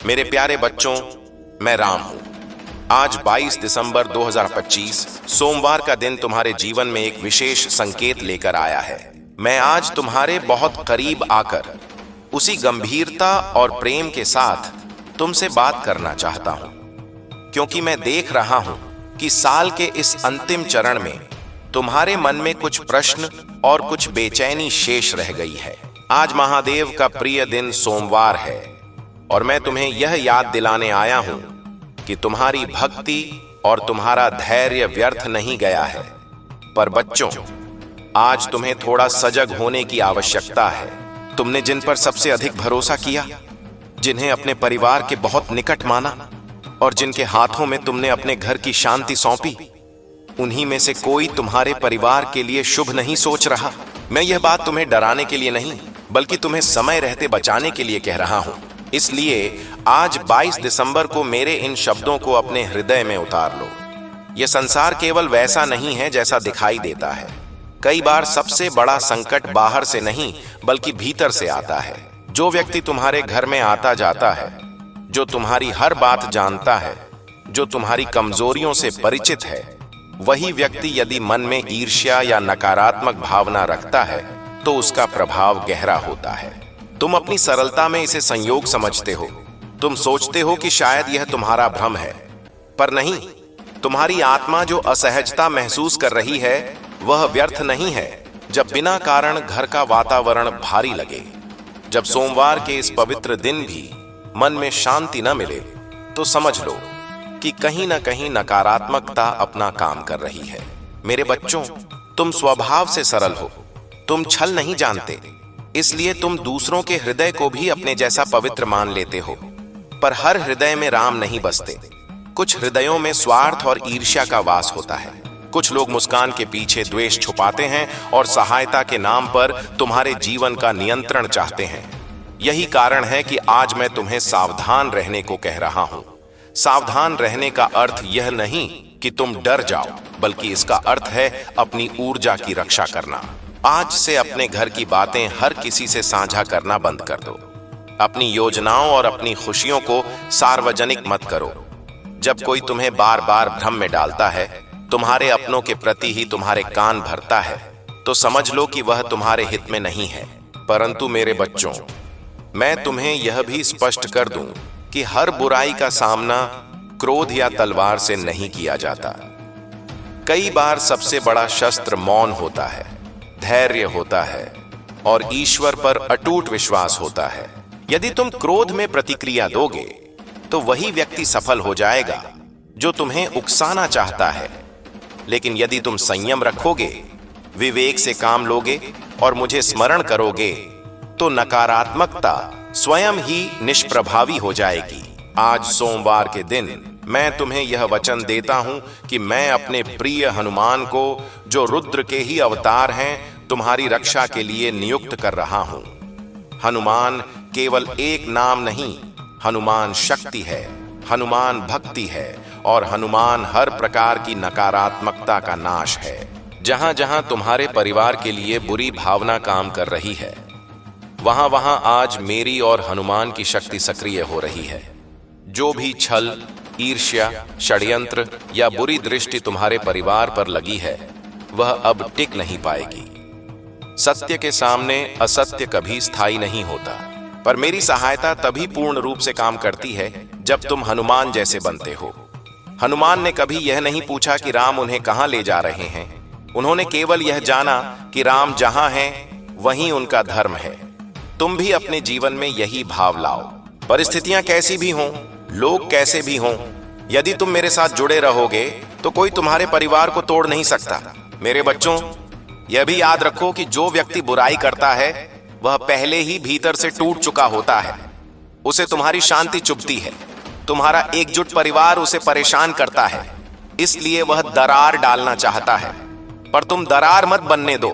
मेरे प्यारे बच्चों, मैं राम हूं। आज 22 दिसंबर 2025 सोमवार का दिन तुम्हारे जीवन में एक विशेष संकेत लेकर आया है। मैं आज तुम्हारे बहुत करीब आकर उसी गंभीरता और प्रेम के साथ तुमसे बात करना चाहता हूं, क्योंकि मैं देख रहा हूं कि साल के इस अंतिम चरण में तुम्हारे मन में कुछ प्रश्न और कुछ बेचैनी शेष रह गई है। आज महादेव का प्रिय दिन सोमवार है और मैं तुम्हें यह याद दिलाने आया हूं कि तुम्हारी भक्ति और तुम्हारा धैर्य व्यर्थ नहीं गया है। पर बच्चों, आज तुम्हें थोड़ा सजग होने की आवश्यकता है। तुमने जिन पर सबसे अधिक भरोसा किया, जिन्हें अपने परिवार के बहुत निकट माना और जिनके हाथों में तुमने अपने घर की शांति सौंपी, उन्हीं में से कोई तुम्हारे परिवार के लिए शुभ नहीं सोच रहा। मैं यह बात तुम्हें डराने के लिए नहीं, बल्कि तुम्हें समय रहते बचाने के लिए कह रहा हूं। इसलिए आज 22 दिसंबर को मेरे इन शब्दों को अपने हृदय में उतार लो। यह संसार केवल वैसा नहीं है जैसा दिखाई देता है। कई बार सबसे बड़ा संकट बाहर से नहीं, बल्कि भीतर से आता है। जो व्यक्ति तुम्हारे घर में आता जाता है, जो तुम्हारी हर बात जानता है, जो तुम्हारी कमजोरियों से परिचित है, वही व्यक्ति यदि मन में ईर्ष्या या नकारात्मक भावना रखता है तो उसका प्रभाव गहरा होता है। तुम अपनी सरलता में इसे संयोग समझते हो। तुम सोचते हो कि शायद यह तुम्हारा भ्रम है, पर नहीं। तुम्हारी आत्मा जो असहजता महसूस कर रही है वह व्यर्थ नहीं है। जब बिना कारण घर का वातावरण भारी लगे, जब सोमवार के इस पवित्र दिन भी मन में शांति न मिले, तो समझ लो कि कहीं ना कहीं नकारात्मकता अपना काम कर रही है। मेरे बच्चों, तुम स्वभाव से सरल हो। तुम छल नहीं जानते, इसलिए तुम दूसरों के हृदय को भी अपने जैसा पवित्र मान लेते हो। पर हर हृदय में राम नहीं बसते। कुछ हृदयों में स्वार्थ और ईर्ष्या का वास होता है। कुछ लोग मुस्कान के पीछे द्वेष छुपाते हैं और सहायता के नाम पर तुम्हारे जीवन का नियंत्रण चाहते हैं। यही कारण है कि आज मैं तुम्हें सावधान रहने को कह रहा हूं। सावधान रहने का अर्थ यह नहीं कि तुम डर जाओ, बल्कि इसका अर्थ है अपनी ऊर्जा की रक्षा करना। आज से अपने घर की बातें हर किसी से साझा करना बंद कर दो। अपनी योजनाओं और अपनी खुशियों को सार्वजनिक मत करो। जब कोई तुम्हें बार बार भ्रम में डालता है, तुम्हारे अपनों के प्रति ही तुम्हारे कान भरता है, तो समझ लो कि वह तुम्हारे हित में नहीं है। परंतु मेरे बच्चों, मैं तुम्हें यह भी स्पष्ट कर दूं कि हर बुराई का सामना क्रोध या तलवार से नहीं किया जाता। कई बार सबसे बड़ा शस्त्र मौन होता है, धैर्य होता है और ईश्वर पर अटूट विश्वास होता है। यदि तुम क्रोध में प्रतिक्रिया दोगे तो वही व्यक्ति सफल हो जाएगा जो तुम्हें उकसाना चाहता है। लेकिन यदि तुम संयम रखोगे, विवेक से काम लोगे और मुझे स्मरण करोगे, तो नकारात्मकता स्वयं ही निष्प्रभावी हो जाएगी। आज सोमवार के दिन मैं तुम्हें यह वचन देता हूं कि मैं अपने प्रिय हनुमान को, जो रुद्र के ही अवतार हैं, तुम्हारी रक्षा के लिए नियुक्त कर रहा हूं। हनुमान केवल एक नाम नहीं, हनुमान शक्ति है, हनुमान भक्ति है और हनुमान हर प्रकार की नकारात्मकता का नाश है। जहां जहां तुम्हारे परिवार के लिए बुरी भावना काम कर रही है, वहां वहां आज मेरी और हनुमान की शक्ति सक्रिय हो रही है। जो भी छल, ईर्ष्या, षड्यंत्र या बुरी दृष्टि तुम्हारे परिवार पर लगी है, वह अब टिक नहीं पाएगी। सत्य के सामने असत्य कभी स्थायी नहीं होता, पर मेरी सहायता तभी पूर्ण रूप से काम करती है जब तुम हनुमान जैसे बनते हो। हनुमान ने कभी यह नहीं पूछा कि राम उन्हें कहां ले जा रहे हैं। उन्होंने केवल यह जाना कि राम जहां हैं वहीं उनका धर्म है। तुम भी अपने जीवन में यही भाव लाओ। परिस्थितियां कैसी भी हों, लोग कैसे भी हों, यदि तुम मेरे साथ जुड़े रहोगे तो कोई तुम्हारे परिवार को तोड़ नहीं सकता। मेरे बच्चों, यह भी याद रखो कि जो व्यक्ति बुराई करता है वह पहले ही भीतर से टूट चुका होता है। उसे तुम्हारी शांति चुभती है। तुम्हारा एकजुट परिवार उसे परेशान करता है, इसलिए वह दरार डालना चाहता है। पर तुम दरार मत बनने दो।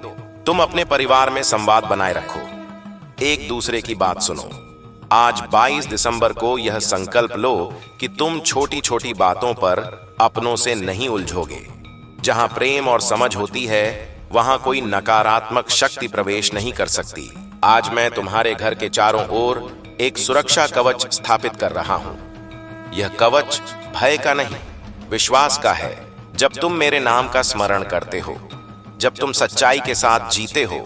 तुम अपने परिवार में संवाद बनाए रखो, एक दूसरे की बात सुनो। आज 22 दिसंबर को यह संकल्प लो कि तुम छोटी छोटी बातों पर अपनों से नहीं उलझोगे। जहां प्रेम और समझ होती है, वहां कोई नकारात्मक शक्ति प्रवेश नहीं कर सकती। आज मैं तुम्हारे घर के चारों ओर एक सुरक्षा कवच स्थापित कर रहा हूं। यह कवच भय का नहीं, विश्वास का है। जब तुम मेरे नाम का स्मरण करते हो, जब तुम सच्चाई के साथ जीते हो,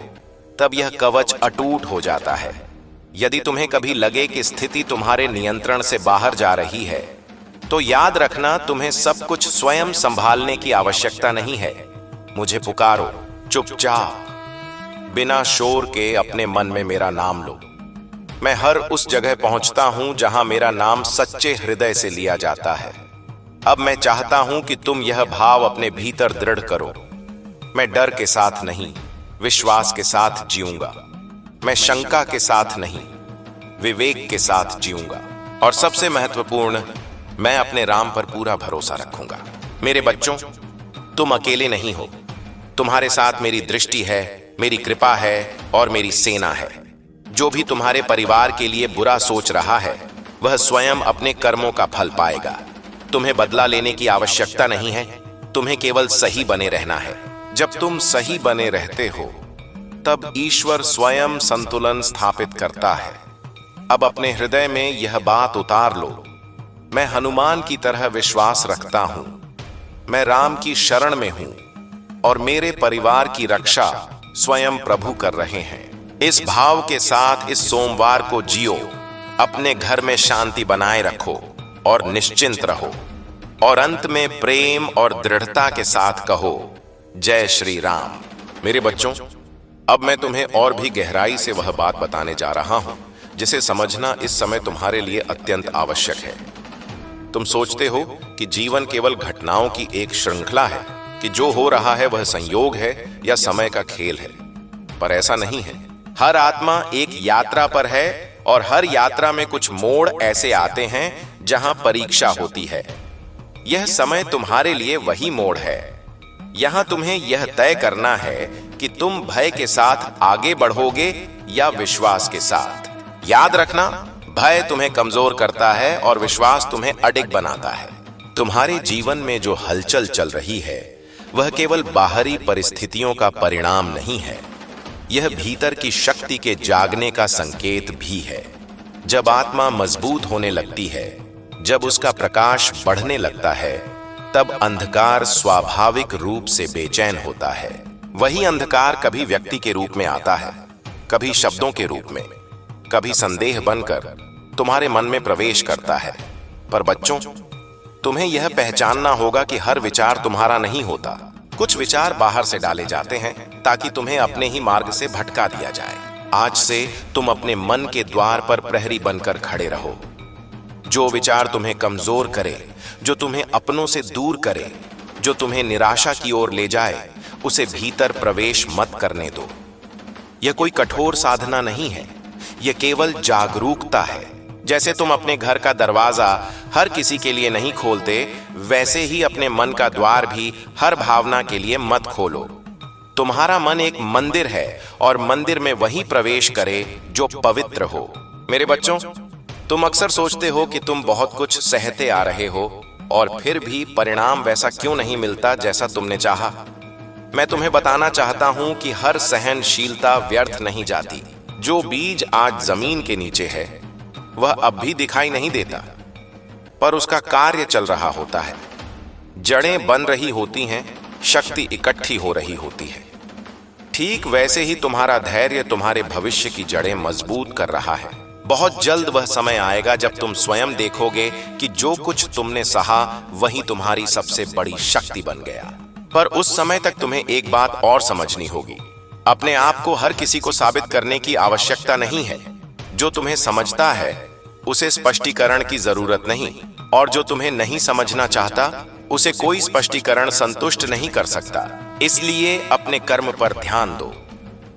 तब यह कवच अटूट हो जाता है। यदि तुम्हें कभी लगे कि स्थिति तुम्हारे नियंत्रण से बाहर जा रही है, तो याद रखना तुम्हें सब कुछ स्वयं संभालने की आवश्यकता नहीं है। मुझे पुकारो, चुपचाप, बिना शोर के अपने मन में मेरा नाम लो। मैं हर उस जगह पहुंचता हूं जहां मेरा नाम सच्चे हृदय से लिया जाता है। अब मैं चाहता हूं कि तुम यह भाव अपने भीतर दृढ़ करो। मैं डर के साथ नहीं, विश्वास के साथ जीऊंगा। मैं शंका के साथ नहीं, विवेक के साथ जीऊंगा। और सबसे महत्वपूर्ण, मैं अपने राम पर पूरा भरोसा रखूंगा। मेरे बच्चों, तुम अकेले नहीं हो। तुम्हारे साथ मेरी दृष्टि है, मेरी कृपा है और मेरी सेना है। जो भी तुम्हारे परिवार के लिए बुरा सोच रहा है, वह स्वयं अपने कर्मों का फल पाएगा। तुम्हें बदला लेने की आवश्यकता नहीं है, तुम्हें केवल सही बने रहना है। जब तुम सही बने रहते हो, तब ईश्वर स्वयं संतुलन स्थापित करता है। अब अपने हृदय में यह बात उतार लो, मैं हनुमान की तरह विश्वास रखता हूं। मैं राम की शरण में हूं और मेरे परिवार की रक्षा स्वयं प्रभु कर रहे हैं। इस भाव के साथ इस सोमवार को जियो। अपने घर में शांति बनाए रखो और निश्चिंत रहो। और अंत में प्रेम और दृढ़ता के साथ कहो, जय श्री राम। मेरे बच्चों, अब मैं तुम्हें और भी गहराई से वह बात बताने जा रहा हूं जिसे समझना इस समय तुम्हारे लिए अत्यंत आवश्यक है। तुम सोचते हो कि जीवन केवल घटनाओं की एक श्रृंखला है, कि जो हो रहा है वह संयोग है या समय का खेल है, पर ऐसा नहीं है। हर आत्मा एक यात्रा पर है और हर यात्रा में कुछ मोड़ ऐसे आते हैं जहां परीक्षा होती है। यह समय तुम्हारे लिए वही मोड़ है। यहां तुम्हें यह तय करना है कि तुम भय के साथ आगे बढ़ोगे या विश्वास के साथ। याद रखना, भय तुम्हें कमजोर करता है और विश्वास तुम्हें अडिग बनाता है। तुम्हारे जीवन में जो हलचल चल रही है, वह केवल बाहरी परिस्थितियों का परिणाम नहीं है। यह भीतर की शक्ति के जागने का संकेत भी है। जब आत्मा मजबूत होने लगती है, जब उसका प्रकाश बढ़ने लगता है, तब अंधकार स्वाभाविक रूप से बेचैन होता है। वही अंधकार कभी व्यक्ति के रूप में आता है, कभी शब्दों के रूप में, कभी संदेह बनकर तुम्हारे मन में प्रवेश करता है। पर बच्चों, तुम्हें यह पहचानना होगा कि हर विचार तुम्हारा नहीं होता। कुछ विचार बाहर से डाले जाते हैं ताकि तुम्हें अपने ही मार्ग से भटका दिया जाए। आज से तुम अपने मन के द्वार पर प्रहरी बनकर खड़े रहो। जो विचार तुम्हें कमजोर करे, जो तुम्हें अपनों से दूर करे, जो तुम्हें निराशा की ओर ले जाए, उसे भीतर प्रवेश मत करने दो। यह कोई कठोर साधना नहीं है, यह केवल जागरूकता है। जैसे तुम अपने घर का दरवाजा हर किसी के लिए नहीं खोलते, वैसे ही अपने मन का द्वार भी हर भावना के लिए मत खोलो। तुम्हारा मन एक मंदिर है और मंदिर में वही प्रवेश करे जो पवित्र हो। मेरे बच्चों, तुम अक्सर सोचते हो कि तुम बहुत कुछ सहते आ रहे हो और फिर भी परिणाम वैसा क्यों नहीं मिलता जैसा तुमने चाहा। मैं तुम्हें बताना चाहता हूं कि हर सहनशीलता व्यर्थ नहीं जाती। जो बीज आज जमीन के नीचे है, वह अब भी दिखाई नहीं देता, पर उसका कार्य चल रहा होता है। जड़ें बन रही होती हैं, शक्ति इकट्ठी हो रही होती है। ठीक वैसे ही तुम्हारा धैर्य तुम्हारे भविष्य की जड़ें मजबूत कर रहा है। बहुत जल्द वह समय आएगा जब तुम स्वयं देखोगे कि जो कुछ तुमने सहा वही तुम्हारी सबसे बड़ी शक्ति बन गया। पर उस समय तक तुम्हें एक बात और समझनी होगी। अपने आप को हर किसी को साबित करने की आवश्यकता नहीं है। जो तुम्हें समझता है, उसे स्पष्टीकरण की जरूरत नहीं, और जो तुम्हें नहीं समझना चाहता, उसे कोई स्पष्टीकरण संतुष्ट नहीं कर सकता। इसलिए अपने कर्म पर ध्यान दो,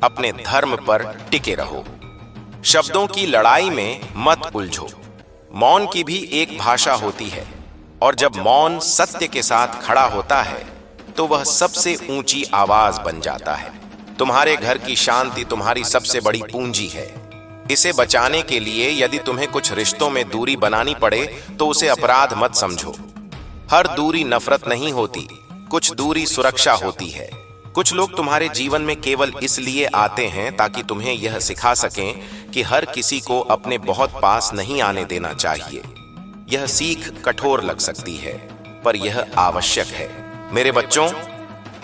अपने धर्म पर टिके रहो। शब्दों की लड़ाई में मत उलझो। मौन की भी एक भाषा होती है, और जब मौन सत्य के साथ खड़ा होता है, तो वह सबसे ऊंची आवाज बन जाता है। तुम्हारे घर की शांति तुम्हारी सबसे बड़ी पूंजी है। इसे बचाने के लिए यदि तुम्हें कुछ रिश्तों में दूरी बनानी पड़े, तो उसे अपराध मत समझो। हर दूरी नफरत नहीं होती, कुछ दूरी सुरक्षा होती है। कुछ लोग तुम्हारे जीवन में केवल इसलिए आते हैं ताकि तुम्हें यह सिखा सकें कि हर किसी को अपने बहुत पास नहीं आने देना चाहिए। यह सीख कठोर लग सकती है, पर यह आवश्यक है। मेरे बच्चों,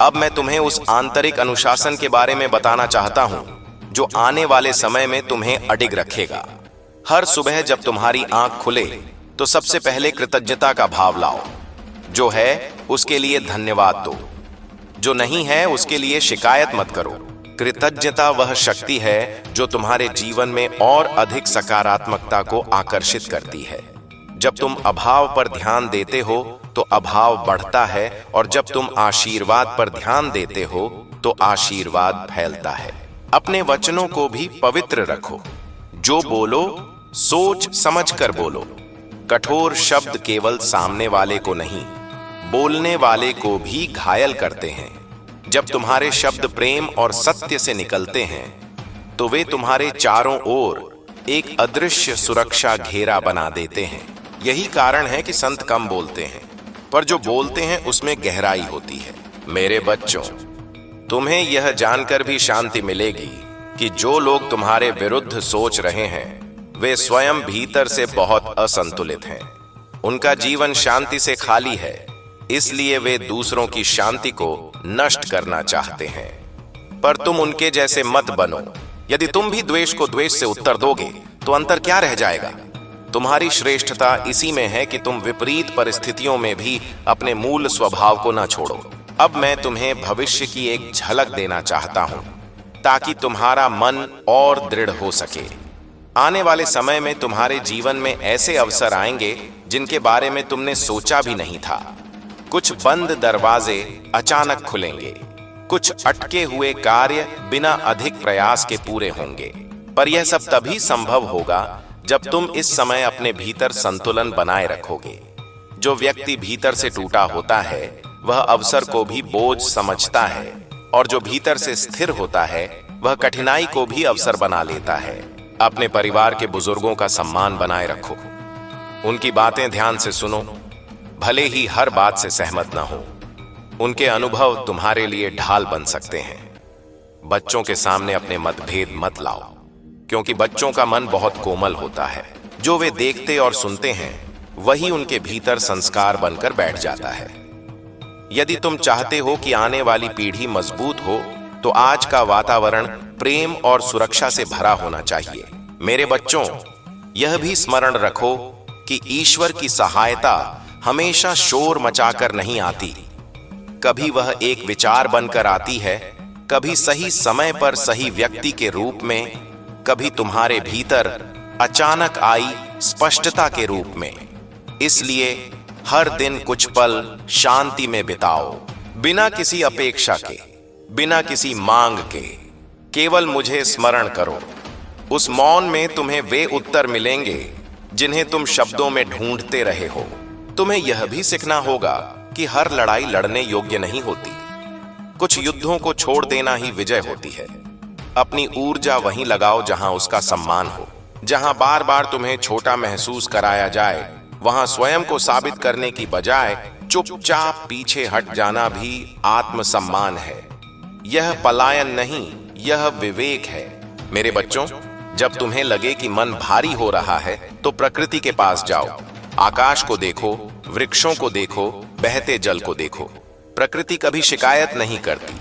अब मैं तुम्हें उस आंतरिक अनुशासन के बारे में बताना चाहता हूं जो आने वाले समय में तुम्हें अडिग रखेगा। हर सुबह जब तुम्हारी आंख खुले तो सबसे पहले कृतज्ञता का भाव लाओ। जो है उसके लिए धन्यवाद दो, जो नहीं है उसके लिए शिकायत मत करो। कृतज्ञता वह शक्ति है जो तुम्हारे जीवन में और अधिक सकारात्मकता को आकर्षित करती है। जब तुम अभाव पर ध्यान देते हो तो अभाव बढ़ता है, और जब तुम आशीर्वाद पर ध्यान देते हो तो आशीर्वाद फैलता है। अपने वचनों को भी पवित्र रखो। जो बोलो सोच समझ कर बोलो। कठोर शब्द केवल सामने वाले को नहीं, बोलने वाले को भी घायल करते हैं। जब तुम्हारे शब्द प्रेम और सत्य से निकलते हैं तो वे तुम्हारे चारों ओर एक अदृश्य सुरक्षा घेरा बना देते हैं। यही कारण है कि संत कम बोलते हैं, पर जो बोलते हैं उसमें गहराई होती है। मेरे बच्चों, तुम्हें यह जानकर भी शांति मिलेगी कि जो लोग तुम्हारे विरुद्ध सोच रहे हैं वे स्वयं भीतर से बहुत असंतुलित हैं। उनका जीवन शांति से खाली है, इसलिए वे दूसरों की शांति को नष्ट करना चाहते हैं। पर तुम उनके जैसे मत बनो। यदि तुम भी द्वेष को द्वेष से उत्तर दोगे तो अंतर क्या रह जाएगा? तुम्हारी श्रेष्ठता इसी में है कि तुम विपरीत परिस्थितियों में भी अपने मूल स्वभाव को न छोड़ो। अब मैं तुम्हें भविष्य की एक झलक देना चाहता हूं ताकि तुम्हारा मन और दृढ़ हो सके। आने वाले समय में तुम्हारे जीवन में ऐसे अवसर आएंगे जिनके बारे में तुमने सोचा भी नहीं था। कुछ बंद दरवाजे अचानक खुलेंगे, कुछ अटके हुए कार्य बिना अधिक प्रयास के पूरे होंगे। पर यह सब तभी संभव होगा जब तुम इस समय अपने भीतर संतुलन बनाए रखोगे। जो व्यक्ति भीतर से टूटा होता है वह अवसर को भी बोझ समझता है, और जो भीतर से स्थिर होता है वह कठिनाई को भी अवसर बना लेता है। अपने परिवार के बुजुर्गों का सम्मान बनाए रखो। उनकी बातें ध्यान से सुनो, भले ही हर बात से सहमत न हो। उनके अनुभव तुम्हारे लिए ढाल बन सकते हैं। बच्चों के सामने अपने मतभेद मत लाओ, क्योंकि बच्चों का मन बहुत कोमल होता है। जो वे देखते और सुनते हैं वही उनके भीतर संस्कार बनकर बैठ जाता है। यदि तुम चाहते हो कि आने वाली पीढ़ी मजबूत हो तो आज का वातावरण प्रेम और सुरक्षा से भरा होना चाहिए। मेरे बच्चों, यह भी स्मरण रखो कि ईश्वर की सहायता हमेशा शोर मचाकर नहीं आती। कभी वह एक विचार बनकर आती है, कभी सही समय पर सही व्यक्ति के रूप में, कभी तुम्हारे भीतर अचानक आई स्पष्टता के रूप में। इसलिए हर दिन कुछ पल शांति में बिताओ, बिना किसी अपेक्षा के, बिना किसी मांग के। केवल मुझे स्मरण करो। उस मौन में तुम्हें वे उत्तर मिलेंगे जिन्हें तुम शब्दों में ढूंढते रहे हो। तुम्हें यह भी सीखना होगा कि हर लड़ाई लड़ने योग्य नहीं होती। कुछ युद्धों को छोड़ देना ही विजय होती है। अपनी ऊर्जा वहीं लगाओ जहां उसका सम्मान हो। जहां बार बार तुम्हें छोटा महसूस कराया जाए, वहां स्वयं को साबित करने की बजाय चुपचाप पीछे हट जाना भी आत्मसम्मान है। यह पलायन नहीं, यह विवेक है। मेरे बच्चों, जब तुम्हें लगे कि मन भारी हो रहा है तो प्रकृति के पास जाओ। आकाश को देखो, वृक्षों को देखो, बहते जल को देखो। प्रकृति कभी शिकायत नहीं करती,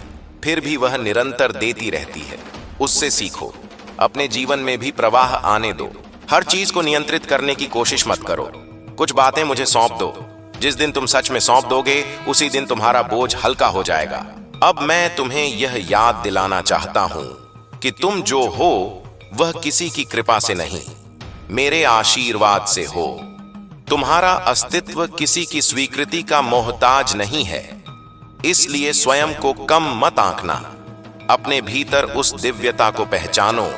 फिर भी वह निरंतर देती रहती है। उससे सीखो। अपने जीवन में भी प्रवाह आने दो। हर चीज को नियंत्रित करने की कोशिश मत करो। कुछ बातें मुझे सौंप दो। जिस दिन तुम सच में सौंप दोगे उसी दिन तुम्हारा बोझ हल्का हो जाएगा। अब मैं तुम्हें यह याद दिलाना चाहता हूं कि तुम जो हो वह किसी की कृपा से नहीं, मेरे आशीर्वाद से हो। तुम्हारा अस्तित्व किसी की स्वीकृति का मोहताज नहीं है, इसलिए स्वयं को कम मत आंकना। अपने भीतर उस दिव्यता को पहचानो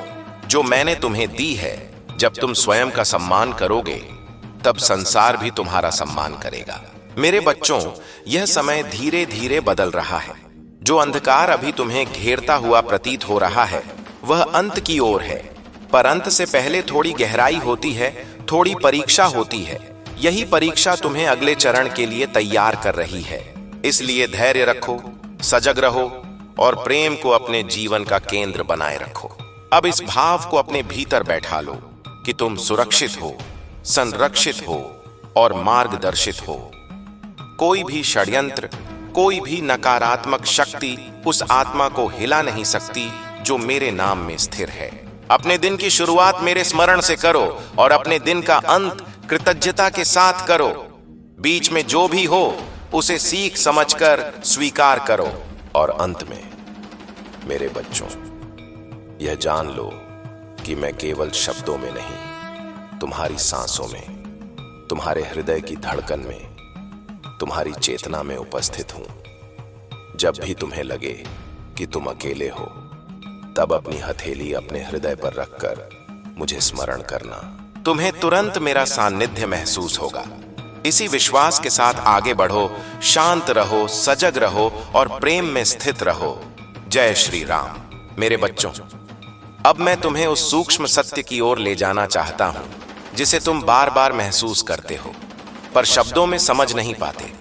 जो मैंने तुम्हें दी है। जब तुम स्वयं का सम्मान करोगे तब संसार भी तुम्हारा सम्मान करेगा। मेरे बच्चों, यह समय धीरे धीरे बदल रहा है। जो अंधकार अभी तुम्हें घेरता हुआ प्रतीत हो रहा है वह अंत की ओर है, पर अंत से पहले थोड़ी गहराई होती है, थोड़ी परीक्षा होती है। यही परीक्षा तुम्हें अगले चरण के लिए तैयार कर रही है। इसलिए धैर्य रखो, सजग रहो और प्रेम को अपने जीवन का केंद्र बनाए रखो। अब इस भाव को अपने भीतर बैठा लो कि तुम सुरक्षित हो, संरक्षित हो और मार्गदर्शित हो। कोई भी षड्यंत्र, कोई भी नकारात्मक शक्ति उस आत्मा को हिला नहीं सकती जो मेरे नाम में स्थिर है। अपने दिन की शुरुआत मेरे स्मरण से करो और अपने दिन का अंत कृतज्ञता के साथ करो। बीच में जो भी हो उसे सीख समझकर स्वीकार करो। और अंत में मेरे बच्चों, यह जान लो कि मैं केवल शब्दों में नहीं, तुम्हारी सांसों में, तुम्हारे हृदय की धड़कन में, तुम्हारी चेतना में उपस्थित हूं। जब भी तुम्हें लगे कि तुम अकेले हो, तब अपनी हथेली अपने हृदय पर रखकर मुझे स्मरण करना। तुम्हें तुरंत मेरा सानिध्य महसूस होगा। इसी विश्वास के साथ आगे बढ़ो, शांत रहो, सजग रहो और प्रेम में स्थित रहो। जय श्री राम। मेरे बच्चों, अब मैं तुम्हें उस सूक्ष्म सत्य की ओर ले जाना चाहता हूं जिसे तुम बार बार महसूस करते हो पर शब्दों में समझ नहीं पाते।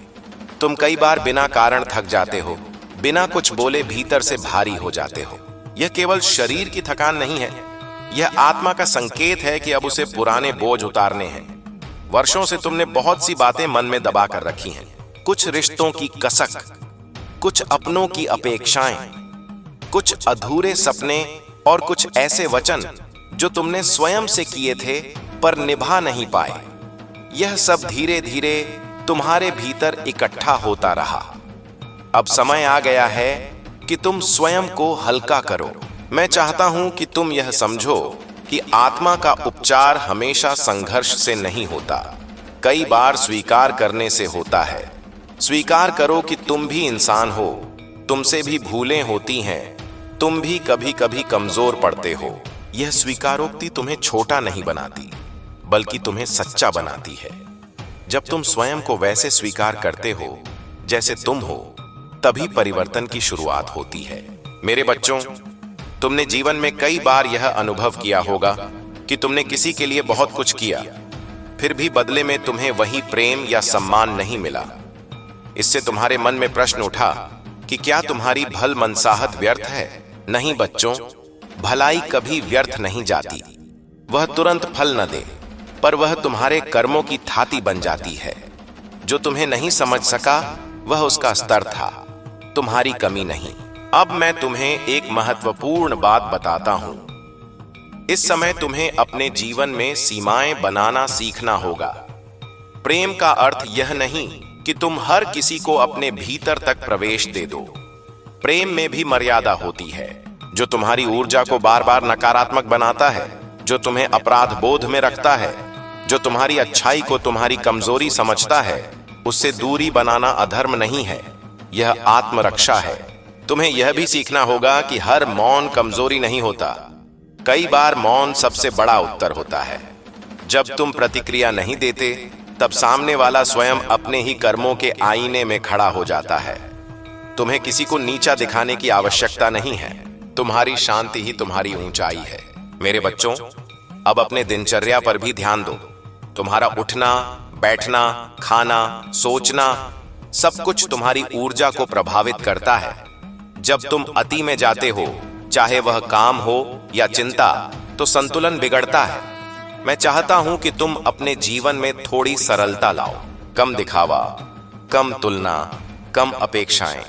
तुम कई बार बिना कारण थक जाते हो, बिना कुछ बोले भीतर से भारी हो जाते हो। यह केवल शरीर की थकान नहीं है, यह आत्मा का संकेत है कि अब उसे पुराने बोझ उतारने हैं। वर्षों से तुमने बहुत सी बातें मन में दबा कर रखी हैं, कुछ रिश्तों की कसक, कुछ अपनों की अपेक्षाएं, कुछ अधूरे सपने और कुछ ऐसे वचन जो तुमने स्वयं से किए थे पर निभा नहीं पाए। यह सब धीरे धीरे तुम्हारे भीतर इकट्ठा होता रहा। अब समय आ गया है कि तुम स्वयं को हल्का करो। मैं चाहता हूं कि तुम यह समझो कि आत्मा का उपचार हमेशा संघर्ष से नहीं होता, कई बार स्वीकार करने से होता है। स्वीकार करो कि तुम भी इंसान हो, तुमसे भी भूलें होती हैं, तुम भी कभी कभी कमजोर पड़ते हो। यह स्वीकारोक्ति तुम्हें छोटा नहीं बनाती, बल्कि तुम्हें सच्चा बनाती है। जब तुम स्वयं को वैसे स्वीकार करते हो जैसे तुम हो, तभी परिवर्तन की शुरुआत होती है। मेरे बच्चों, तुमने जीवन में कई बार यह अनुभव किया होगा कि तुमने किसी के लिए बहुत कुछ किया, फिर भी बदले में तुम्हें वही प्रेम या सम्मान नहीं मिला। इससे तुम्हारे मन में प्रश्न उठा कि क्या तुम्हारी भल मनसाहत व्यर्थ है? नहीं बच्चों, भलाई कभी व्यर्थ नहीं जाती। वह तुरंत फल न दे, पर वह तुम्हारे कर्मों की थाती बन जाती है। जो तुम्हें नहीं समझ सका वह उसका स्तर था, तुम्हारी कमी नहीं। अब मैं तुम्हें एक महत्वपूर्ण बात बताता हूं। इस समय तुम्हें अपने जीवन में सीमाएं बनाना सीखना होगा। प्रेम का अर्थ यह नहीं कि तुम हर किसी को अपने भीतर तक प्रवेश दे दो। प्रेम में भी मर्यादा होती है। जो तुम्हारी ऊर्जा को बार बार नकारात्मक बनाता है, जो तुम्हें अपराध बोध में रखता है, जो तुम्हारी अच्छाई को तुम्हारी कमजोरी समझता है, उससे दूरी बनाना अधर्म नहीं है, यह आत्मरक्षा है। तुम्हें यह भी सीखना होगा कि हर मौन कमजोरी नहीं होता, कई बार मौन सबसे बड़ा उत्तर होता है। जब तुम प्रतिक्रिया नहीं देते, तब सामने वाला स्वयं अपने ही कर्मों के आईने में खड़ा हो जाता है। तुम्हें किसी को नीचा दिखाने की आवश्यकता नहीं है, तुम्हारी शांति ही तुम्हारी ऊंचाई है। मेरे बच्चों, अब अपने दिनचर्या पर भी ध्यान दो। तुम्हारा उठना, बैठना, खाना, सोचना, सब कुछ तुम्हारी ऊर्जा को प्रभावित करता है। जब तुम अति में जाते हो, चाहे वह काम हो या चिंता, तो संतुलन बिगड़ता है। मैं चाहता हूं कि तुम अपने जीवन में थोड़ी सरलता लाओ, कम दिखावा, कम तुलना, कम अपेक्षाएं।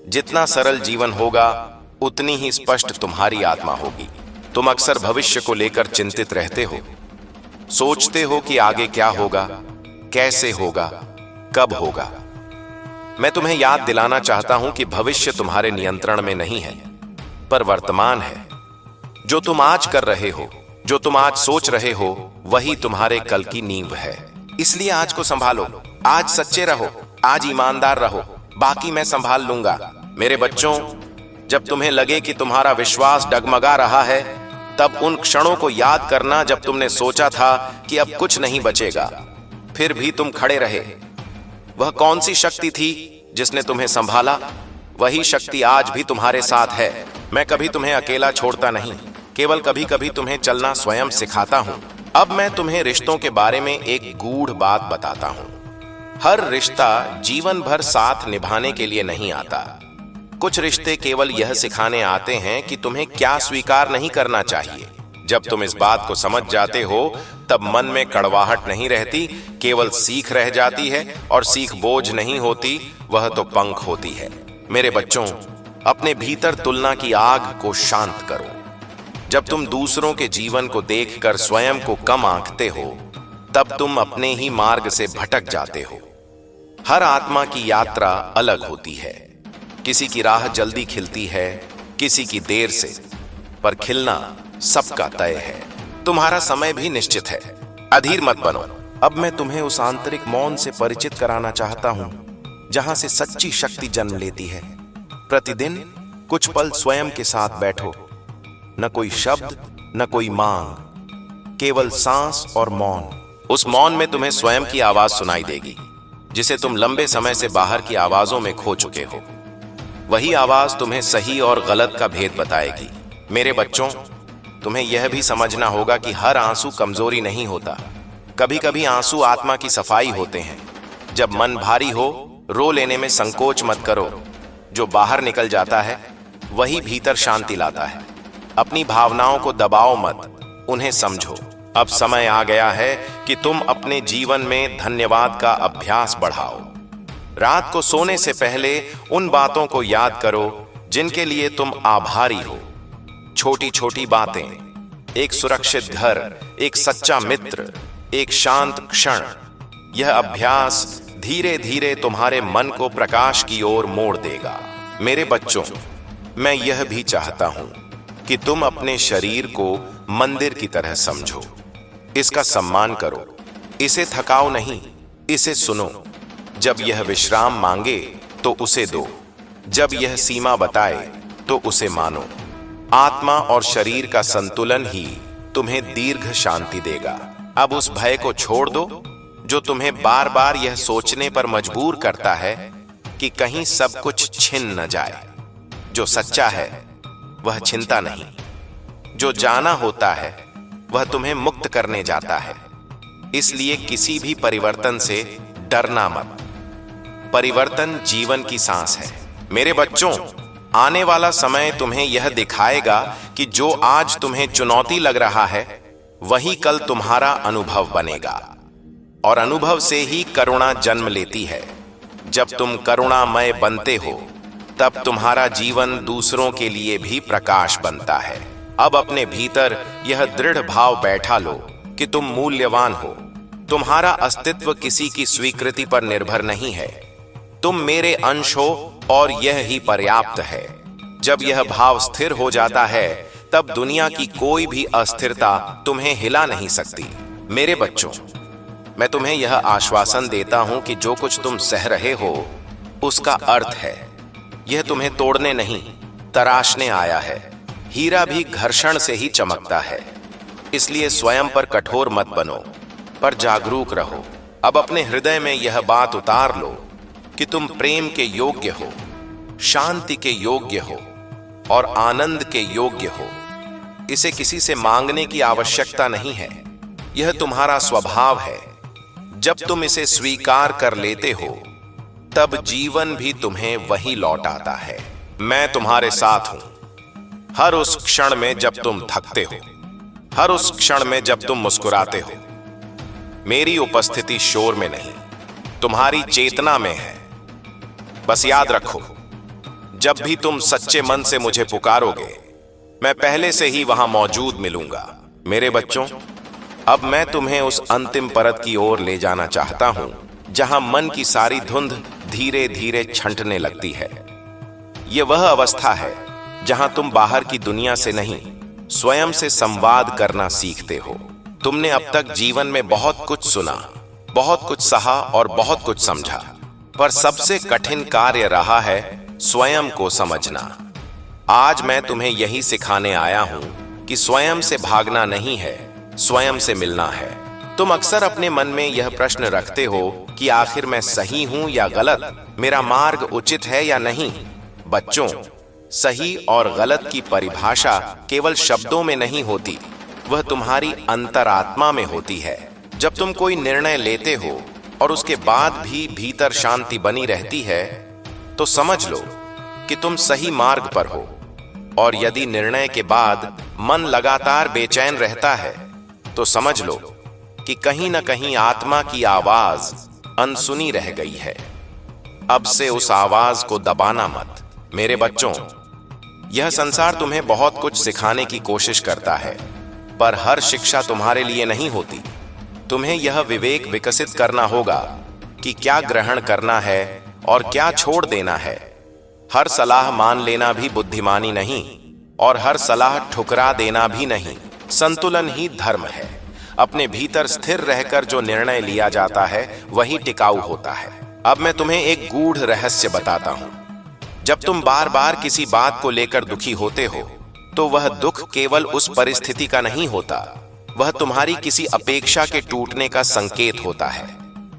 जितना सरल जीवन होगा, उतनी ही स्पष्ट तुम्हारी आत्मा होगी। तुम अक्सर भविष्य को लेकर चिंतित रहते हो, सोचते हो कि आगे क्या होगा, कैसे होगा, कब होगा। मैं तुम्हें याद दिलाना चाहता हूं कि भविष्य तुम्हारे नियंत्रण में नहीं है, पर वर्तमान है। जो तुम आज कर रहे हो, जो तुम आज सोच रहे हो, वही तुम्हारे कल की नींव है। इसलिए आज को संभालो, आज सच्चे रहो, आज ईमानदार रहो, बाकी मैं संभाल लूंगा। मेरे बच्चों, जब तुम्हें लगे कि तुम्हारा विश्वास डगमगा रहा है, तब उन क्षणों को याद करना जब तुमने सोचा था कि अब कुछ नहीं बचेगा, फिर भी तुम खड़े रहे। वह कौन सी शक्ति थी जिसने तुम्हें संभाला? वही शक्ति आज भी तुम्हारे साथ है। मैं कभी तुम्हें अकेला छोड़ता नहीं, केवल कभी कभी तुम्हें चलना स्वयं सिखाता हूं। अब मैं तुम्हें रिश्तों के बारे में एक गूढ़ बात बताता हूं। हर रिश्ता जीवन भर साथ निभाने के लिए नहीं आता। कुछ रिश्ते केवल यह सिखाने आते हैं कि तुम्हें क्या स्वीकार नहीं करना चाहिए। जब तुम इस बात को समझ जाते हो तब मन में कड़वाहट नहीं रहती, केवल सीख रह जाती है, और सीख बोझ नहीं होती, वह तो पंख होती है। मेरे बच्चों, अपने भीतर तुलना की आग को शांत करो। जब तुम दूसरों के जीवन को देखकर स्वयं को कम आंकते हो तब तुम अपने ही मार्ग से भटक जाते हो। हर आत्मा की यात्रा अलग होती है। किसी की राह जल्दी खिलती है, किसी की देर से, पर खिलना सबका तय है। तुम्हारा समय भी निश्चित है। अधीर मत बनो। अब मैं तुम्हें उस आंतरिक मौन से परिचित कराना चाहता हूं जहां से सच्ची शक्ति जन्म लेती है। प्रतिदिन कुछ पल स्वयं के साथ बैठो। न कोई शब्द, न कोई मांग, केवल सांस और मौन। उस मौन में तुम्हें स्वयं की आवाज सुनाई देगी, जिसे तुम लंबे समय से बाहर की आवाजों में खो चुके हो। वही आवाज तुम्हें सही और गलत का भेद बताएगी। मेरे बच्चों, तुम्हें यह भी समझना होगा कि हर आंसू कमजोरी नहीं होता। कभी कभी आंसू आत्मा की सफाई होते हैं। जब मन भारी हो, रो लेने में संकोच मत करो। जो बाहर निकल जाता है वही भीतर शांति लाता है। अपनी भावनाओं को दबाओ मत, उन्हें समझो। अब समय आ गया है कि तुम अपने जीवन में धन्यवाद का अभ्यास बढ़ाओ। रात को सोने से पहले उन बातों को याद करो जिनके लिए तुम आभारी हो। छोटी छोटी बातें, एक सुरक्षित घर, एक सच्चा मित्र, एक शांत क्षण। यह अभ्यास धीरे धीरे तुम्हारे मन को प्रकाश की ओर मोड़ देगा। मेरे बच्चों, मैं यह भी चाहता हूं कि तुम अपने शरीर को मंदिर की तरह समझो। इसका सम्मान करो। इसे थकाओ नहीं, इसे सुनो। जब यह विश्राम मांगे तो उसे दो। जब यह सीमा बताए तो उसे मानो। आत्मा और शरीर का संतुलन ही तुम्हें दीर्घ शांति देगा। अब उस भय को छोड़ दो जो तुम्हें बार बार यह सोचने पर मजबूर करता है कि कहीं सब कुछ छिन न जाए। जो सच्चा है वह चिंता नहीं। जो जाना होता है वह तुम्हें मुक्त करने जाता है। इसलिए किसी भी परिवर्तन से डरना मत। परिवर्तन जीवन की सांस है। मेरे बच्चों, आने वाला समय तुम्हें यह दिखाएगा कि जो आज तुम्हें चुनौती लग रहा है वही कल तुम्हारा अनुभव बनेगा। और अनुभव से ही करुणा जन्म लेती है। जब तुम करुणामय बनते हो तब तुम्हारा जीवन दूसरों के लिए भी प्रकाश बनता है। अब अपने भीतर यह दृढ़ भाव बैठा लो कि तुम मूल्यवान हो। तुम्हारा अस्तित्व किसी की स्वीकृति पर निर्भर नहीं है। तुम मेरे अंश हो और यह ही पर्याप्त है। जब यह भाव स्थिर हो जाता है तब दुनिया की कोई भी अस्थिरता तुम्हें हिला नहीं सकती। मेरे बच्चों, मैं तुम्हें यह आश्वासन देता हूं कि जो कुछ तुम सह रहे हो उसका अर्थ है। यह तुम्हें तोड़ने नहीं, तराशने आया है। हीरा भी घर्षण से ही चमकता है। इसलिए स्वयं पर कठोर मत बनो, पर जागरूक रहो। अब अपने हृदय में यह बात उतार लो कि तुम प्रेम के योग्य हो, शांति के योग्य हो और आनंद के योग्य हो। इसे किसी से मांगने की आवश्यकता नहीं है। यह तुम्हारा स्वभाव है। जब तुम इसे स्वीकार कर लेते हो तब जीवन भी तुम्हें वही लौट आता है। मैं तुम्हारे साथ हूं। हर उस क्षण में जब तुम थकते हो, हर उस क्षण में जब तुम मुस्कुराते हो। मेरी उपस्थिति शोर में नहीं, तुम्हारी चेतना में है। बस याद रखो, जब भी तुम सच्चे मन से मुझे पुकारोगे मैं पहले से ही वहां मौजूद मिलूंगा। मेरे बच्चों, अब मैं तुम्हें उस अंतिम परत की ओर ले जाना चाहता हूं जहां मन की सारी धुंध धीरे धीरे छंटने लगती है। यह वह अवस्था है जहां तुम बाहर की दुनिया से नहीं, स्वयं से संवाद करना सीखते हो। तुमने अब तक जीवन में बहुत कुछ सुना, बहुत कुछ सहा और बहुत कुछ समझा, पर सबसे कठिन कार्य रहा है स्वयं को समझना। आज मैं तुम्हें यही सिखाने आया हूं कि स्वयं से भागना नहीं है, स्वयं से मिलना है। तुम अक्सर अपने मन में यह प्रश्न रखते हो कि आखिर मैं सही हूं या गलत, मेरा मार्ग उचित है या नहीं। बच्चों, सही और गलत की परिभाषा केवल शब्दों में नहीं होती, वह तुम्हारी अंतरात्मा में होती है। जब तुम कोई निर्णय लेते हो और उसके बाद भी भीतर शांति बनी रहती है तो समझ लो कि तुम सही मार्ग पर हो। और यदि निर्णय के बाद मन लगातार बेचैन रहता है तो समझ लो कि कहीं न कहीं आत्मा की आवाज अनसुनी रह गई है। अब से उस आवाज को दबाना मत। मेरे बच्चों, यह संसार तुम्हें बहुत कुछ सिखाने की कोशिश करता है, पर हर शिक्षा तुम्हारे लिए नहीं होती। तुम्हें यह विवेक विकसित करना होगा कि क्या ग्रहण करना है और क्या छोड़ देना है। हर सलाह मान लेना भी बुद्धिमानी नहीं और हर सलाह ठुकरा देना भी नहीं। संतुलन ही धर्म है। अपने भीतर स्थिर रहकर जो निर्णय लिया जाता है वही टिकाऊ होता है। अब मैं तुम्हें एक गूढ़ रहस्य बताता हूं। जब तुम बार बार किसी बात को लेकर दुखी होते हो तो वह दुख केवल उस परिस्थिति का नहीं होता, वह तुम्हारी किसी अपेक्षा के टूटने का संकेत होता है।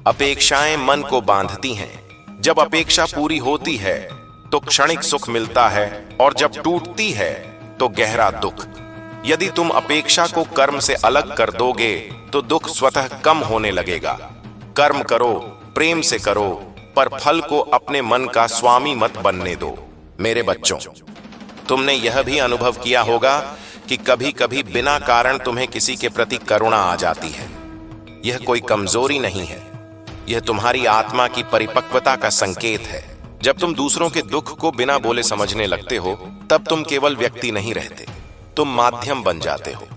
अपेक्षाएं मन को बांधती हैं। जब अपेक्षा पूरी होती है तो क्षणिक सुख मिलता है और जब टूटती है तो गहरा दुख। यदि तुम अपेक्षा को कर्म से अलग कर दोगे तो दुख स्वतः कम होने लगेगा। कर्म करो, प्रेम से करो, पर फल को अपने मन का स्वामी मत बनने दो। मेरे बच्चों, तुमने यह भी अनुभव किया होगा कि कभी कभी बिना कारण तुम्हें किसी के प्रति करुणा आ जाती है। यह कोई कमजोरी नहीं है, यह तुम्हारी आत्मा की परिपक्वता का संकेत है। जब तुम दूसरों के दुख को बिना बोले समझने लगते हो तब तुम केवल व्यक्ति नहीं रहते, तुम माध्यम बन जाते हो।